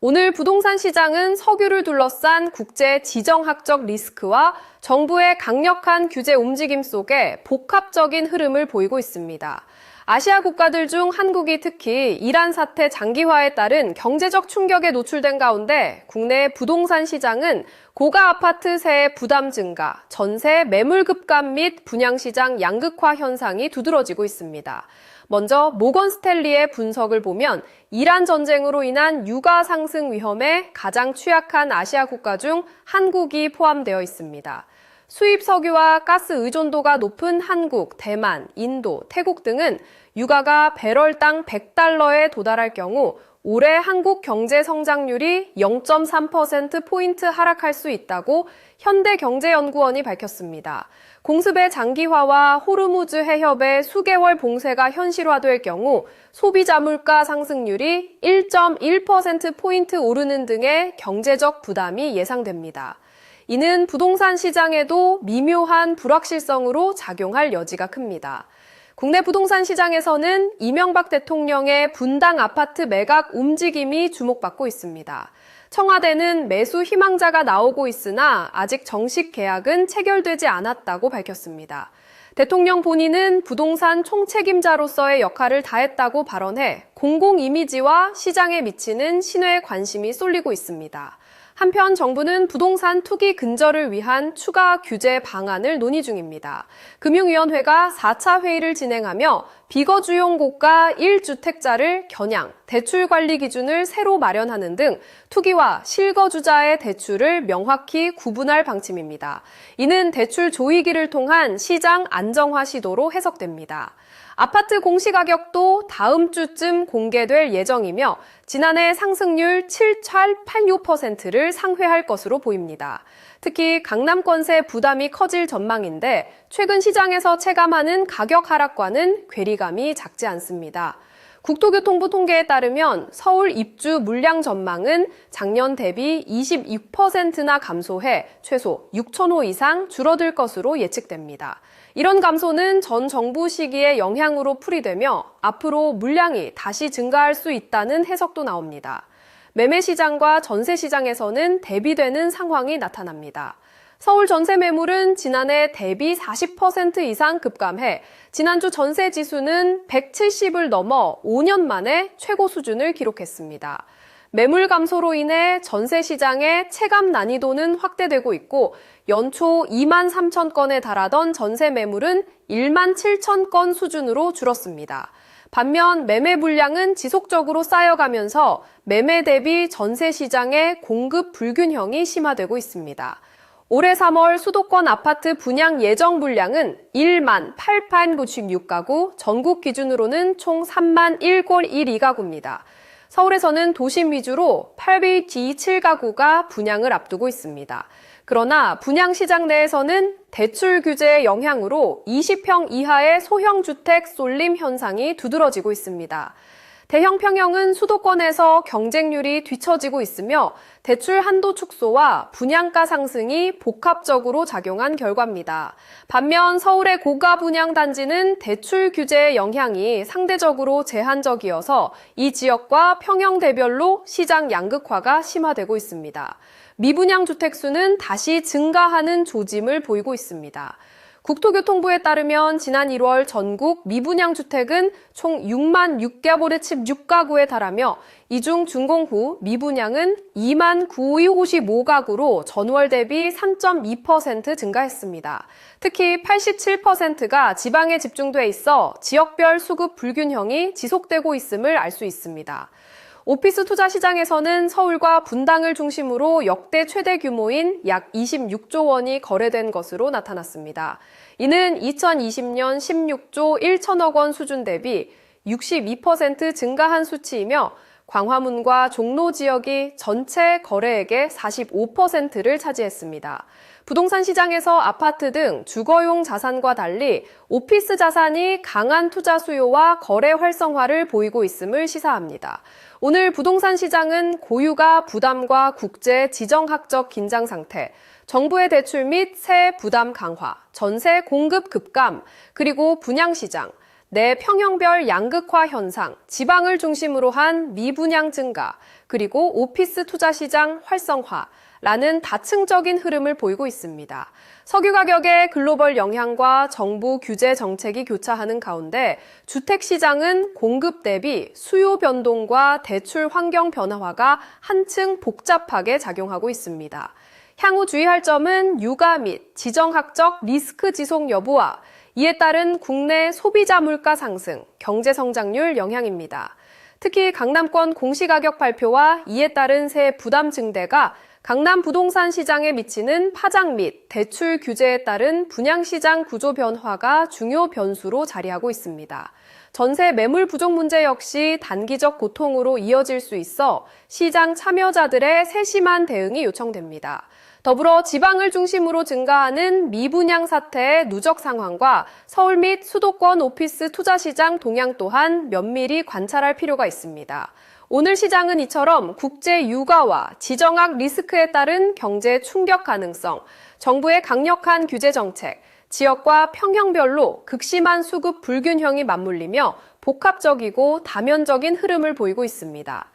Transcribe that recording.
오늘 부동산 시장은 석유를 둘러싼 국제 지정학적 리스크와 정부의 강력한 규제 움직임 속에 복합적인 흐름을 보이고 있습니다. 아시아 국가들 중 한국이 특히 이란 사태 장기화에 따른 경제적 충격에 노출된 가운데 국내 부동산 시장은 고가 아파트세의 부담 증가, 전세 매물 급감 및 분양시장 양극화 현상이 두드러지고 있습니다. 먼저 모건 스탠리의 분석을 보면 이란 전쟁으로 인한 유가 상승 위험에 가장 취약한 아시아 국가 중 한국이 포함되어 있습니다. 수입 석유와 가스 의존도가 높은 한국, 대만, 인도, 태국 등은 유가가 배럴당 100달러에 도달할 경우 올해 한국 경제 성장률이 0.3%포인트 하락할 수 있다고 현대경제연구원이 밝혔습니다. 공습의 장기화와 호르무즈 해협의 수개월 봉쇄가 현실화될 경우 소비자 물가 상승률이 1.1%포인트 오르는 등의 경제적 부담이 예상됩니다. 이는 부동산 시장에도 미묘한 불확실성으로 작용할 여지가 큽니다. 국내 부동산 시장에서는 이명박 대통령의 분당 아파트 매각 움직임이 주목받고 있습니다. 청와대는 매수 희망자가 나오고 있으나 아직 정식 계약은 체결되지 않았다고 밝혔습니다. 대통령 본인은 부동산 총책임자로서의 역할을 다했다고 발언해 공공 이미지와 시장에 미치는 신뢰에 관심이 쏠리고 있습니다. 한편 정부는 부동산 투기 근절을 위한 추가 규제 방안을 논의 중입니다. 금융위원회가 4차 회의를 진행하며 비거주용 고가 1주택자를 겨냥, 대출 관리 기준을 새로 마련하는 등 투기와 실거주자의 대출을 명확히 구분할 방침입니다. 이는 대출 조이기를 통한 시장 안정화 시도로 해석됩니다. 아파트 공시가격도 다음 주쯤 공개될 예정이며 지난해 상승률 7.86%를 상회할 것으로 보입니다. 특히 강남권세 부담이 커질 전망인데 최근 시장에서 체감하는 가격 하락과는 괴리감이 작지 않습니다. 국토교통부 통계에 따르면 서울 입주 물량 전망은 작년 대비 26%나 감소해 최소 6,000호 이상 줄어들 것으로 예측됩니다. 이런 감소는 전 정부 시기의 영향으로 풀이되며 앞으로 물량이 다시 증가할 수 있다는 해석도 나옵니다. 매매 시장과 전세 시장에서는 대비되는 상황이 나타납니다. 서울 전세 매물은 지난해 대비 40% 이상 급감해 지난주 전세 지수는 170을 넘어 5년 만에 최고 수준을 기록했습니다. 매물 감소로 인해 전세 시장의 체감 난이도는 확대되고 있고 연초 2만 3천 건에 달하던 전세 매물은 1만 7천 건 수준으로 줄었습니다. 반면 매매 물량은 지속적으로 쌓여가면서 매매 대비 전세 시장의 공급 불균형이 심화되고 있습니다. 올해 3월 수도권 아파트 분양 예정 물량은 1만 8,896가구, 전국 기준으로는 총 3만 1,112가구입니다. 서울에서는 도심 위주로 8B-7가구가 분양을 앞두고 있습니다. 그러나 분양 시장 내에서는 대출 규제의 영향으로 20평 이하의 소형 주택 쏠림 현상이 두드러지고 있습니다. 대형 평형은 수도권에서 경쟁률이 뒤처지고 있으며 대출 한도 축소와 분양가 상승이 복합적으로 작용한 결과입니다. 반면 서울의 고가 분양 단지는 대출 규제의 영향이 상대적으로 제한적이어서 이 지역과 평형 대별로 시장 양극화가 심화되고 있습니다. 미분양 주택 수는 다시 증가하는 조짐을 보이고 있습니다. 국토교통부에 따르면 지난 1월 전국 미분양 주택은 총 6만 6개월에 달하며 이 중 준공 후 미분양은 2만 955가구로 전월 대비 3.2% 증가했습니다. 특히 87%가 지방에 집중돼 있어 지역별 수급 불균형이 지속되고 있음을 알 수 있습니다. 오피스 투자 시장에서는 서울과 분당을 중심으로 역대 최대 규모인 약 26조 원이 거래된 것으로 나타났습니다. 이는 2020년 16조 1천억 원 수준 대비 62% 증가한 수치이며 광화문과 종로 지역이 전체 거래액의 45%를 차지했습니다. 부동산 시장에서 아파트 등 주거용 자산과 달리 오피스 자산이 강한 투자 수요와 거래 활성화를 보이고 있음을 시사합니다. 오늘 부동산 시장은 고유가 부담과 국제 지정학적 긴장 상태, 정부의 대출 및 세 부담 강화, 전세 공급 급감, 그리고 분양시장, 내 평형별 양극화 현상, 지방을 중심으로 한 미분양 증가, 그리고 오피스 투자 시장 활성화라는 다층적인 흐름을 보이고 있습니다. 석유 가격의 글로벌 영향과 정부 규제 정책이 교차하는 가운데 주택 시장은 공급 대비 수요 변동과 대출 환경 변화화가 한층 복잡하게 작용하고 있습니다. 향후 주의할 점은 유가 및 지정학적 리스크 지속 여부와 이에 따른 국내 소비자 물가 상승, 경제 성장률 영향입니다. 특히 강남권 공시가격 발표와 이에 따른 세 부담 증대가 강남 부동산 시장에 미치는 파장 및 대출 규제에 따른 분양시장 구조 변화가 중요 변수로 자리하고 있습니다. 전세 매물 부족 문제 역시 단기적 고통으로 이어질 수 있어 시장 참여자들의 세심한 대응이 요청됩니다. 더불어 지방을 중심으로 증가하는 미분양 사태의 누적 상황과 서울 및 수도권 오피스 투자 시장 동향 또한 면밀히 관찰할 필요가 있습니다. 오늘 시장은 이처럼 국제 유가와 지정학 리스크에 따른 경제 충격 가능성, 정부의 강력한 규제 정책, 지역과 평형별로 극심한 수급 불균형이 맞물리며 복합적이고 다면적인 흐름을 보이고 있습니다.